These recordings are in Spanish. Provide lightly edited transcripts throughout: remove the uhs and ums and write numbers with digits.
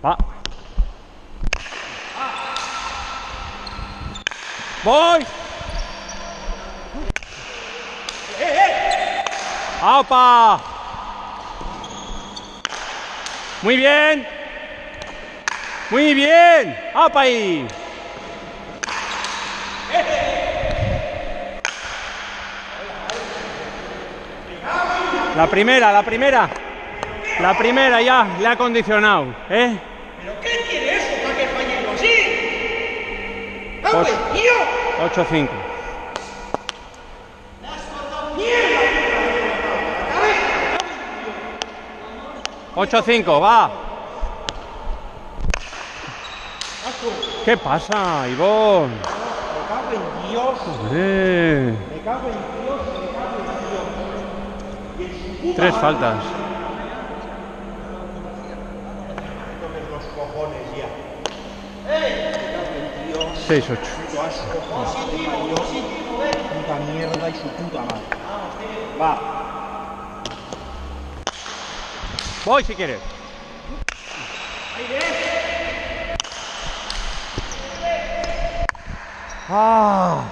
Va. Voy. ¡Aupa! Muy bien. Muy bien. ¡Aupa ahí! La primera ya le ha condicionado, ¿eh? ¿Pero qué tiene eso para que falle yo así? ¡Vamos, tío! 8-5. 8-5, va. ¿Qué pasa, Ivón? Me cago en Dios. Hombre. Me cago en Dios, me cago en Dios. Y en su puta 3 madre. faltas. Tomes los cojones ya. Me cago en Dios. 6-8. Puto asco. Puta mierda y su puta madre. Va. Voy si quieres. Ah.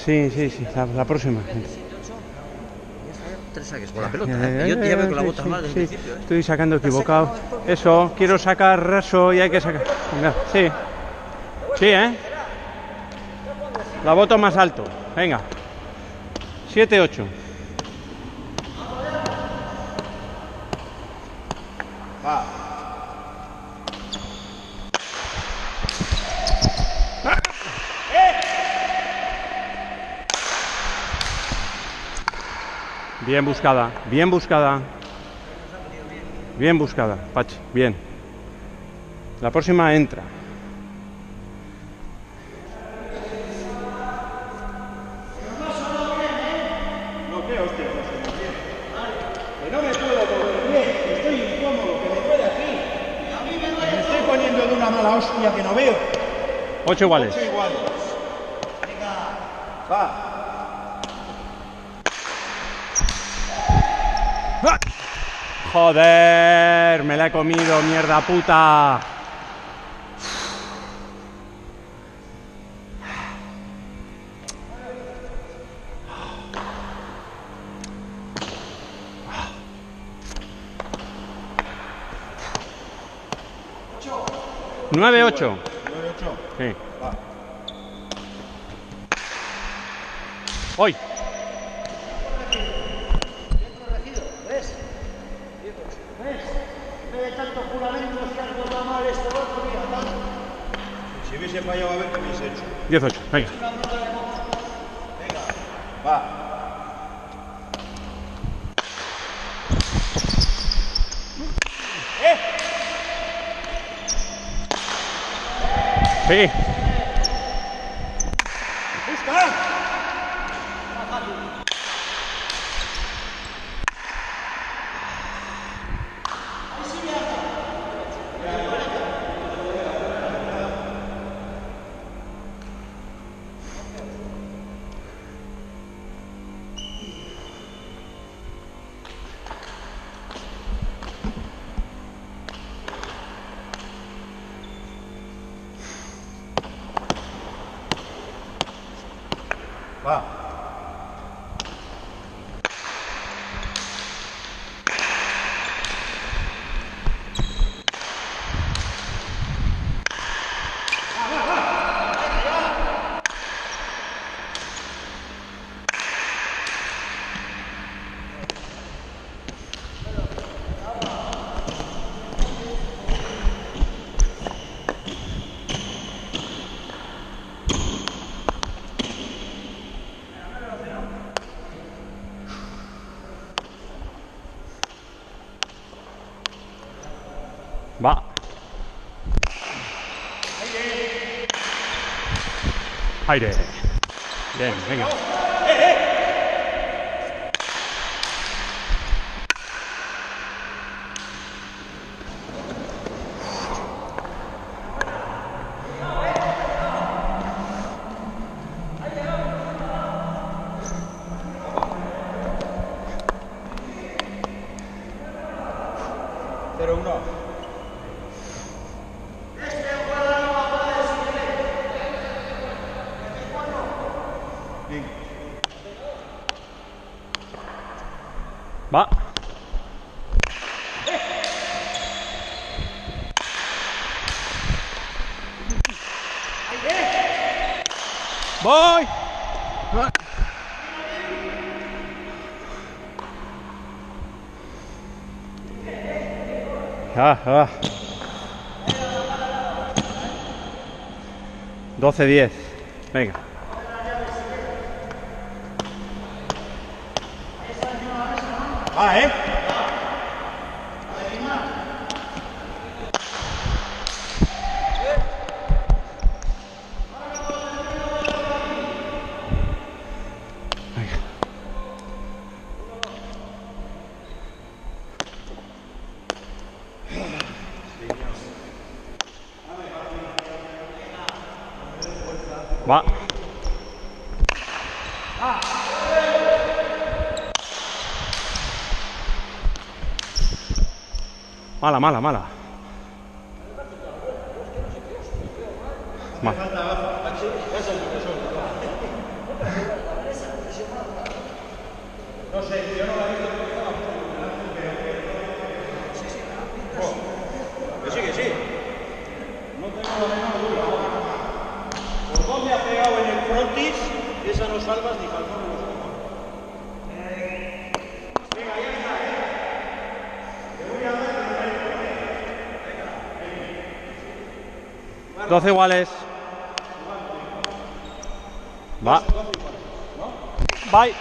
Sí, la próxima. 3 saques con la pelota. Yo ya veo con la bota mal desde el principio. Estoy sacando equivocado. Eso, quiero sacar raso y hay que sacar. Venga, sí. Sí, ¿eh? La boto más alto. Venga. 7-8. Va. Bien buscada, bien buscada. Bien buscada, Pachi, bien. La próxima entra. No, ¿qué hostia? Que no me puedo mover bien, que estoy incómodo, que me duele aquí. Me estoy poniendo de una mala hostia que no veo. 8 iguales. 8 iguales. Va. Joder, me la he comido, mierda puta. Nueve, 8. 9-8. Sí. Va. Hoy. ¿Ves? En vez de tantos juramentos que has votado mal esto otro, mira, tanto. Si hubiese fallado, a ver qué hubiese hecho. 18, venga. Va. Sí. ¡Busca! Va. Va. Aire. Bien, venga. 0-1. Va. Voy. Ah. 12-10. Venga. ¿eh? Va. Mala. Mala. No sé, yo no la he visto. Que sí. No tengo la menor duda. Por dónde ha pegado en el frontis, esa no salvas ni Falcón no lo salva. Venga, ya está, Te voy a dar 12 iguales. Va. Bye.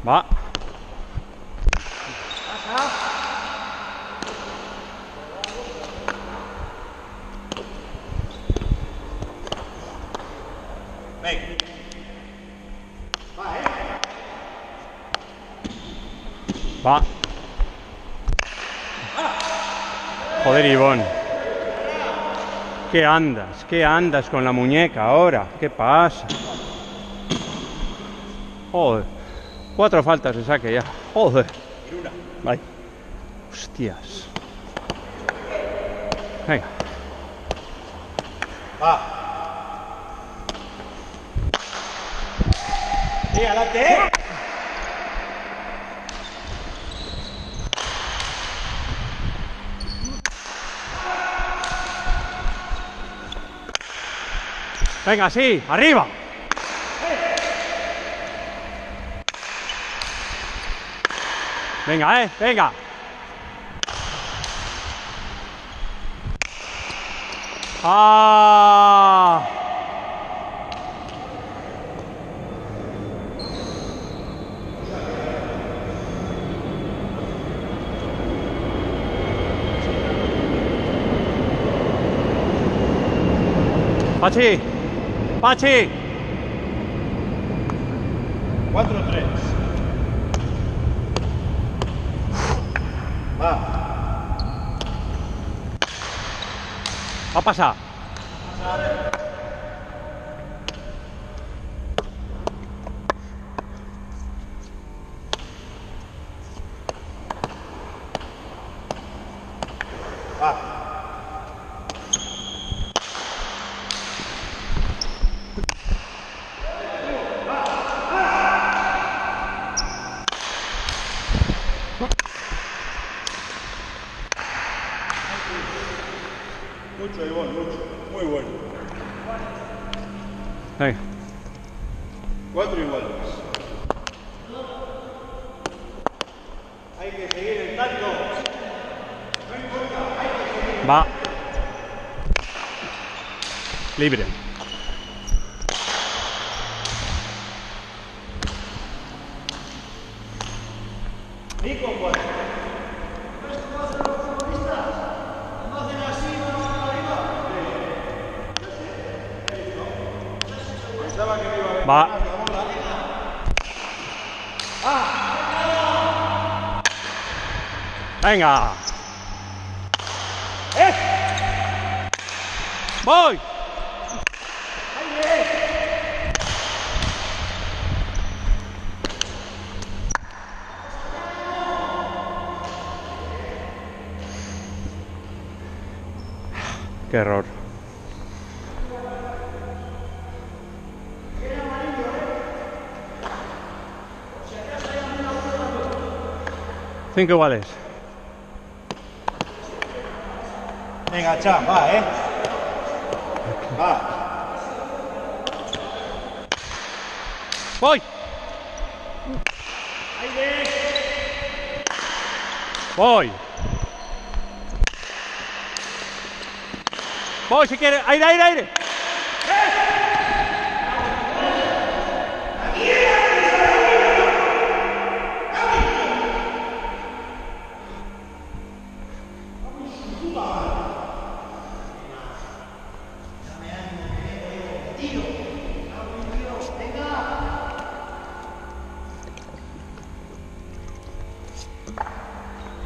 Va. Va. Joder, Ivón. ¿Qué andas? ¿Qué andas con la muñeca ahora? ¿Qué pasa? Joder. 4 faltas de saque ya. Joder. Vale. Hostias. Venga. Va. Sí, adelante. Venga, sí, arriba. Venga, venga. Ah. Pachi. 4-3. Va. Va a pasar. Va. Mucho, Ivón, mucho. Muy bueno. Venga. 4 iguales. Hay que seguir el tanto. No importa, hay que seguir. Va. Libre. Ni con 4. Va. Venga. Voy. Qué error. Cinco iguales. Venga, Chan, va, va. Voy. Voy. Voy si quiere. Aire, aire, aire.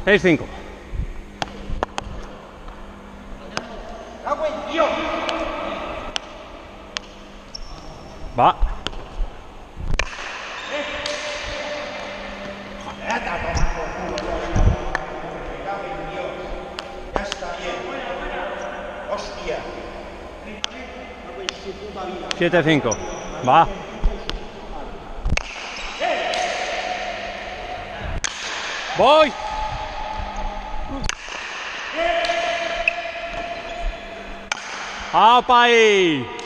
Seis, cinco. Va. Ya está bien. Hostia. 7-5. Va. Voy. ¡Apa ahí!